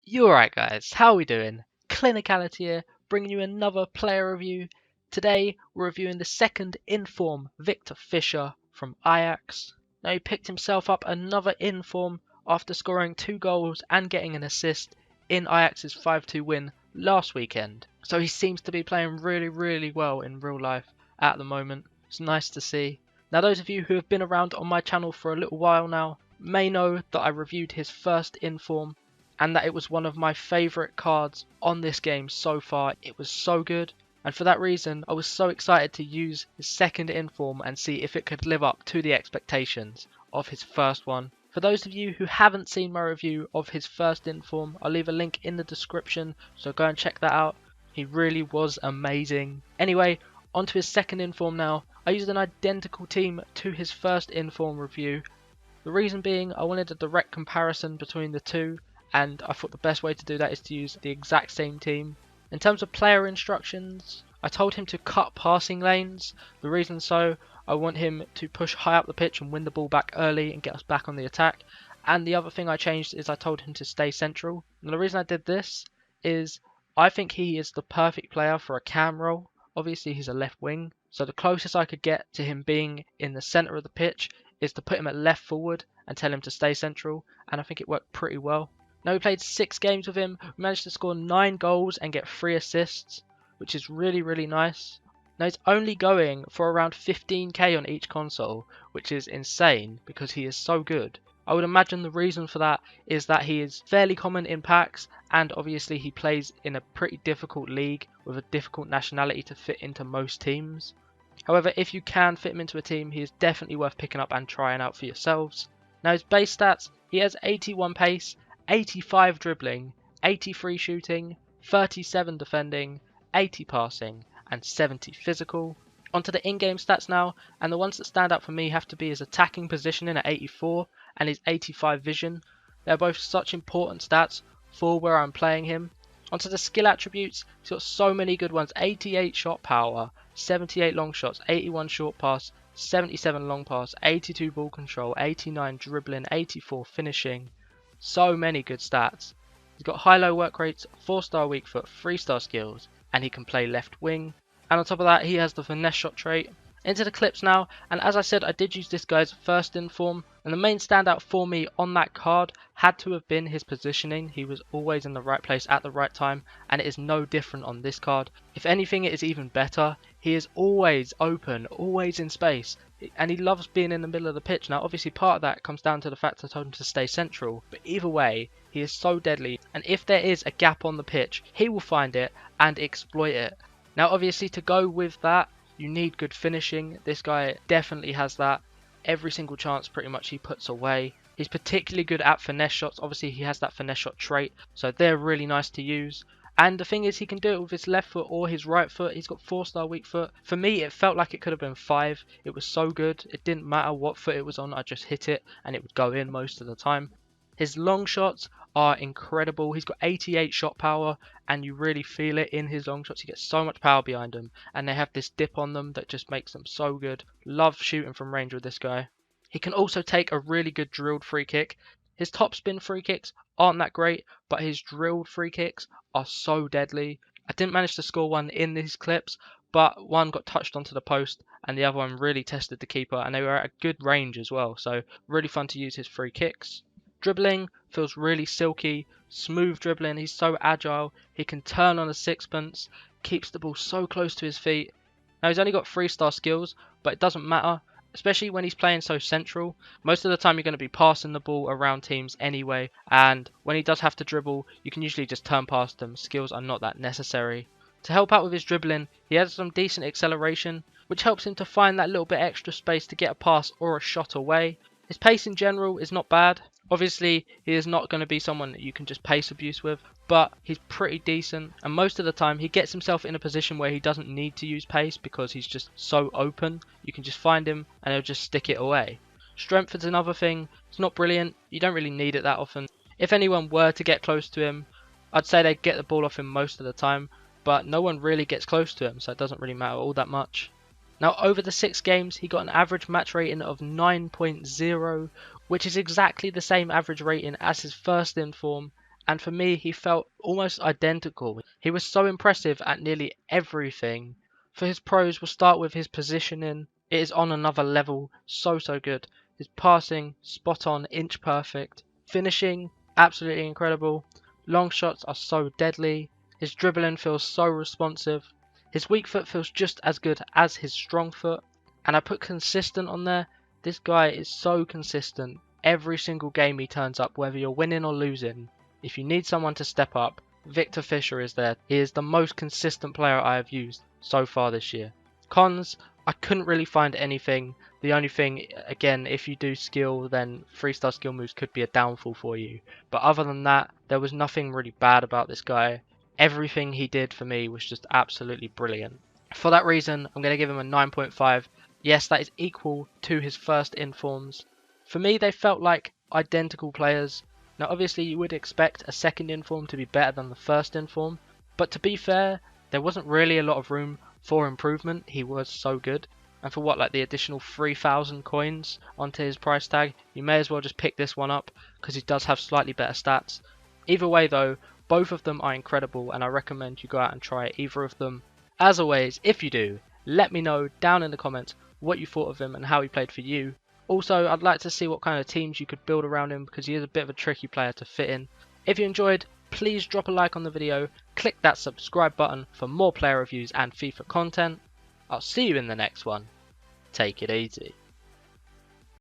You alright guys, how are we doing? Clinicality here, bringing you another player review. Today we're reviewing the second inform Viktor Fischer from Ajax. Now he picked himself up another inform after scoring 2 goals and getting an assist in Ajax's 5-2 win last weekend. So he seems to be playing really well in real life at the moment. It's nice to see. Now those of you who have been around on my channel for a little while now may know that I reviewed his first inform and that it was one of my favourite cards on this game so far. It was so good, and for that reason I was so excited to use his second inform and see if it could live up to the expectations of his first one. For those of you who haven't seen my review of his first inform, I'll leave a link in the description, so go and check that out. He really was amazing. Anyway, on to his second inform now. I used an identical team to his first inform review. The reason being I wanted a direct comparison between the two, and I thought the best way to do that is to use the exact same team. In terms of player instructions, I told him to cut passing lanes. The reason so, I want him to push high up the pitch and win the ball back early and get us back on the attack. And the other thing I changed is I told him to stay central. And the reason I did this is I think he is the perfect player for a cam role. Obviously he's a left wing, so the closest I could get to him being in the centre of the pitch is to put him at left forward and tell him to stay central, and I think it worked pretty well. Now we played 6 games with him, we managed to score 9 goals and get 3 assists, which is really nice. Now he's only going for around 15k on each console, which is insane because he is so good. I would imagine the reason for that is that he is fairly common in packs, and obviously he plays in a pretty difficult league with a difficult nationality to fit into most teams. However, if you can fit him into a team, he is definitely worth picking up and trying out for yourselves. Now his base stats, he has 81 pace, 85 dribbling, 83 shooting, 37 defending, 80 passing, and 70 physical. Onto the in-game stats now, and the ones that stand out for me have to be his attacking positioning at 84 and his 85 vision. They're both such important stats for where I'm playing him. Onto the skill attributes, he's got so many good ones: 88 shot power, 78 long shots, 81 short pass, 77 long pass, 82 ball control, 89 dribbling, 84 finishing. So many good stats. He's got high-low work rates, 4-star weak foot, 3-star skills, and he can play left wing. And on top of that, he has the finesse shot trait. Into the clips now, and as I said, I did use this guy's first inform, and the main standout for me on that card had to have been his positioning. He was always in the right place at the right time, and it is no different on this card. If anything, it is even better. He is always open, always in space, and he loves being in the middle of the pitch. Now obviously part of that comes down to the fact I told him to stay central, but either way he is so deadly, and if there is a gap on the pitch he will find it and exploit it. Now obviously to go with that you need good finishing. This guy definitely has that. Every single chance pretty much he puts away. He's particularly good at finesse shots. Obviously he has that finesse shot trait, so they're really nice to use. And the thing is, he can do it with his left foot or his right foot. He's got 4-star weak foot. For me, it felt like it could have been 5. It was so good. It didn't matter what foot it was on. I just hit it and it would go in most of the time. His long shots are incredible. He's got 88 shot power, and you really feel it in his long shots. He gets so much power behind them, and they have this dip on them that just makes them so good. Love shooting from range with this guy. He can also take a really good drilled free kick. His top spin free kicks aren't that great, but his drilled free kicks are so deadly. I didn't manage to score one in these clips, but one got touched onto the post and the other one really tested the keeper, and they were at a good range as well, so really fun to use his free kicks. Dribbling feels really silky, smooth dribbling. He's so agile, he can turn on a sixpence, keeps the ball so close to his feet. Now he's only got 3-star skills, but it doesn't matter, especially when he's playing so central. Most of the time you're going to be passing the ball around teams anyway, and when he does have to dribble you can usually just turn past them. Skills are not that necessary. To help out with his dribbling, he has some decent acceleration, which helps him to find that little bit extra space to get a pass or a shot away. His pace in general is not bad. Obviously he is not going to be someone that you can just pace abuse with, but he's pretty decent, and most of the time he gets himself in a position where he doesn't need to use pace because he's just so open. You can just find him and he'll just stick it away. Strength is another thing. It's not brilliant, you don't really need it that often. If anyone were to get close to him, I'd say they'd get the ball off him most of the time, but no one really gets close to him, so it doesn't really matter all that much. Now over the 6 games he got an average match rating of 9.0, which is exactly the same average rating as his first inform and for me he felt almost identical. He was so impressive at nearly everything. For his pros, we'll start with his positioning. It is on another level, so good. His passing, spot on, inch perfect. Finishing, absolutely incredible. Long shots are so deadly. His dribbling feels so responsive. His weak foot feels just as good as his strong foot. And I put consistent on there. This guy is so consistent. Every single game he turns up, whether you're winning or losing. If you need someone to step up, Viktor Fischer is there. He is the most consistent player I have used so far this year. Cons, I couldn't really find anything. The only thing, again, if you do skill, then 3-star skill moves could be a downfall for you. But other than that, there was nothing really bad about this guy. Everything he did for me was just absolutely brilliant. For that reason, I'm going to give him a 9.5. Yes, that is equal to his first informs. For me, they felt like identical players. Now, obviously, you would expect a second inform to be better than the first inform. But to be fair, there wasn't really a lot of room for improvement. He was so good. And for what, like the additional 3,000 coins onto his price tag, you may as well just pick this one up because he does have slightly better stats. Either way though, both of them are incredible and I recommend you go out and try either of them. As always, if you do, let me know down in the comments what you thought of him and how he played for you. Also, I'd like to see what kind of teams you could build around him because he is a bit of a tricky player to fit in. If you enjoyed, please drop a like on the video, click that subscribe button for more player reviews and FIFA content. I'll see you in the next one. Take it easy.